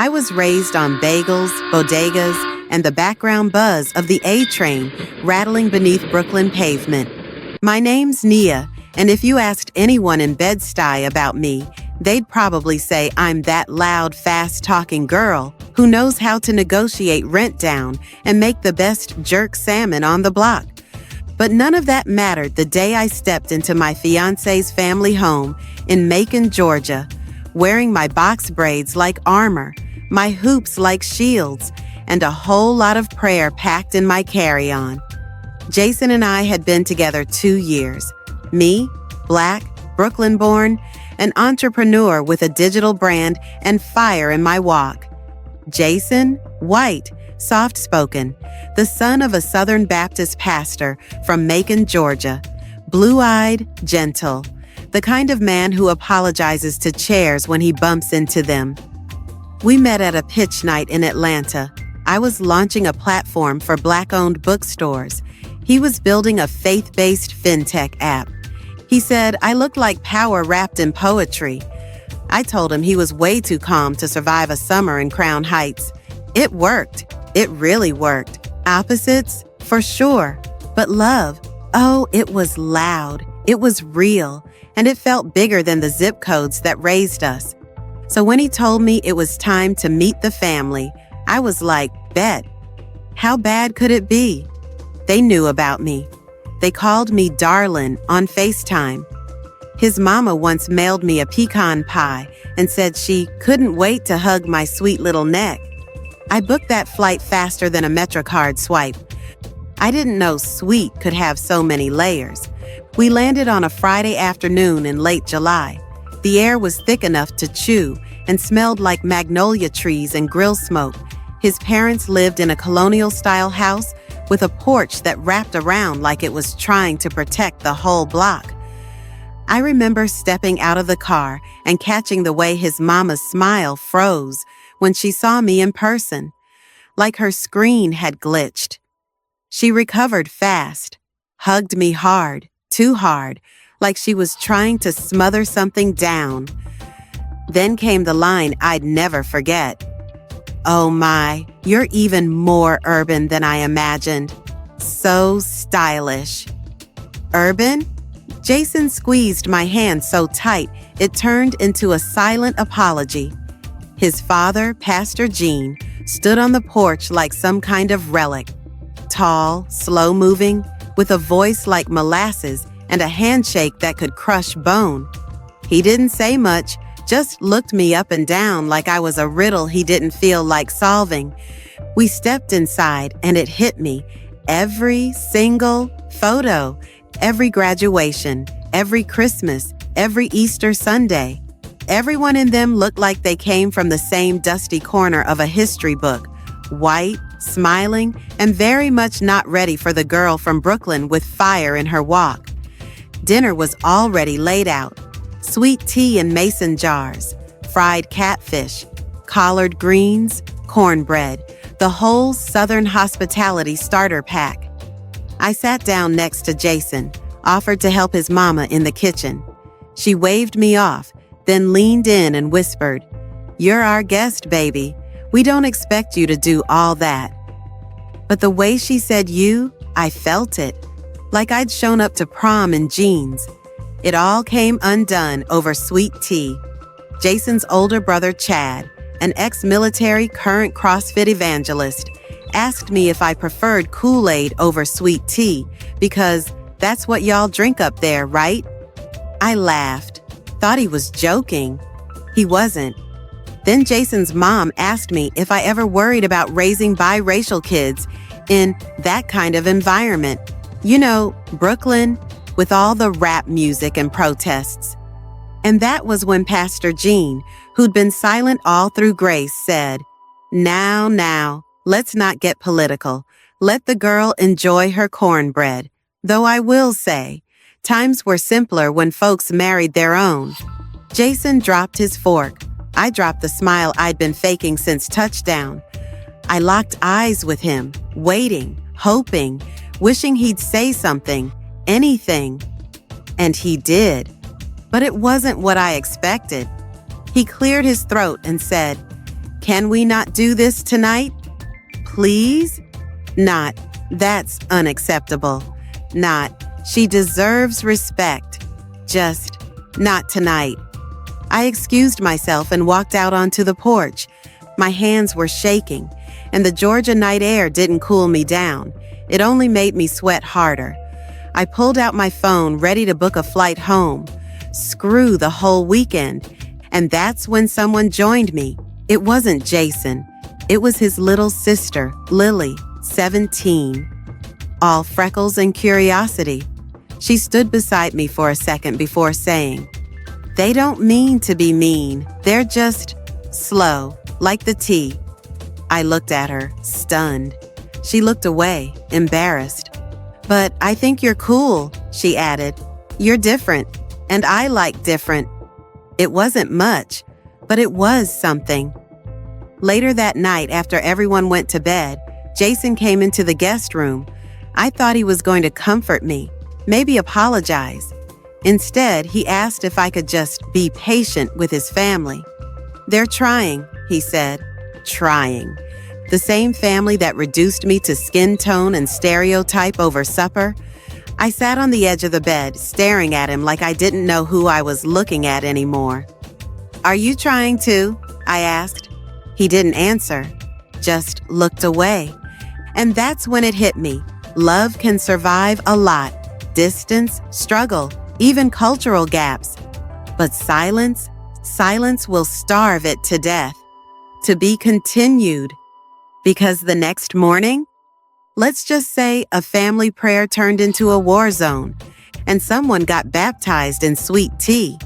I was raised on bagels, bodegas, and the background buzz of the A train rattling beneath Brooklyn pavement. My name's Nia, and if you asked anyone in Bed-Stuy about me, they'd probably say I'm that loud, fast-talking girl who knows how to negotiate rent down and make the best jerk salmon on the block. But none of that mattered the day I stepped into my fiancé's family home in Macon, Georgia, wearing my box braids like armor, my hoops like shields, and a whole lot of prayer packed in my carry-on. Jason and I had been together 2 years. Me, Black, Brooklyn-born, an entrepreneur with a digital brand and fire in my walk. Jason, white, soft-spoken, the son of a Southern Baptist pastor from Macon, Georgia, blue-eyed, gentle, the kind of man who apologizes to chairs when he bumps into them. We met at a pitch night in Atlanta. I was launching a platform for Black-owned bookstores. He was building a faith-based fintech app. He said I looked like power wrapped in poetry. I told him he was way too calm to survive a summer in Crown Heights. It worked. It really worked. Opposites? For sure. But love? Oh, it was loud. It was real. And it felt bigger than the zip codes that raised us. So when he told me it was time to meet the family, I was like, bet. How bad could it be? They knew about me. They called me Darlin' on FaceTime. His mama once mailed me a pecan pie and said she couldn't wait to hug my sweet little neck. I booked that flight faster than a MetroCard swipe. I didn't know sweet could have so many layers. We landed on a Friday afternoon in late July. The air was thick enough to chew and smelled like magnolia trees and grill smoke. His parents lived in a colonial-style house with a porch that wrapped around like it was trying to protect the whole block. I remember stepping out of the car and catching the way his mama's smile froze when she saw me in person, like her screen had glitched. She recovered fast, hugged me hard, too hard, like she was trying to smother something down. Then came the line I'd never forget. Oh my, you're even more urban than I imagined. So stylish. Urban? Jason squeezed my hand so tight it turned into a silent apology. His father, Pastor Gene, stood on the porch like some kind of relic. Tall, slow-moving, with a voice like molasses and a handshake that could crush bone. He didn't say much, just looked me up and down like I was a riddle he didn't feel like solving. We stepped inside and it hit me. Every single photo, every graduation, every Christmas, every Easter Sunday. Everyone in them looked like they came from the same dusty corner of a history book, white, smiling, and very much not ready for the girl from Brooklyn with fire in her walk. Dinner was already laid out. Sweet tea in mason jars, fried catfish, collard greens, cornbread, the whole Southern hospitality starter pack. I sat down next to Jason, offered to help his mama in the kitchen. She waved me off, then leaned in and whispered, "You're our guest, baby. We don't expect you to do all that." But the way she said you, I felt it, like I'd shown up to prom in jeans. It all came undone over sweet tea. Jason's older brother, Chad, an ex-military current CrossFit evangelist, asked me if I preferred Kool-Aid over sweet tea because that's what y'all drink up there, right? I laughed, thought he was joking. He wasn't. Then Jason's mom asked me if I ever worried about raising biracial kids in that kind of environment. You know, Brooklyn, with all the rap music and protests. And that was when Pastor Gene, who'd been silent all through grace, said, Now, let's not get political. Let the girl enjoy her cornbread. Though I will say, times were simpler when folks married their own." Jason dropped his fork. I dropped the smile I'd been faking since touchdown. I locked eyes with him, waiting, hoping, wishing he'd say something, anything. And he did. But it wasn't what I expected. He cleared his throat and said, Can we not do this tonight? Please? Not, that's unacceptable. Not, she deserves respect. Just, not tonight. I excused myself and walked out onto the porch. My hands were shaking, and the Georgia night air didn't cool me down. It only made me sweat harder. I pulled out my phone, ready to book a flight home. Screw the whole weekend. And that's when someone joined me. It wasn't Jason. It was his little sister, Lily, 17. All freckles and curiosity. She stood beside me for a second before saying, "They don't mean to be mean. They're just slow, like the tea." I looked at her, stunned. She looked away, embarrassed. "But I think you're cool," she added. "You're different, and I like different." It wasn't much, but it was something. Later that night, after everyone went to bed, Jason came into the guest room. I thought he was going to comfort me, maybe apologize. Instead, he asked if I could just be patient with his family. "They're trying," he said. Trying. The same family that reduced me to skin tone and stereotype over supper. I sat on the edge of the bed, staring at him like I didn't know who I was looking at anymore. "Are you trying too?" I asked. He didn't answer, just looked away. And that's when it hit me. Love can survive a lot. Distance, struggle, even cultural gaps. But silence will starve it to death. To be continued. Because the next morning, let's just say a family prayer turned into a war zone, and someone got baptized in sweet tea.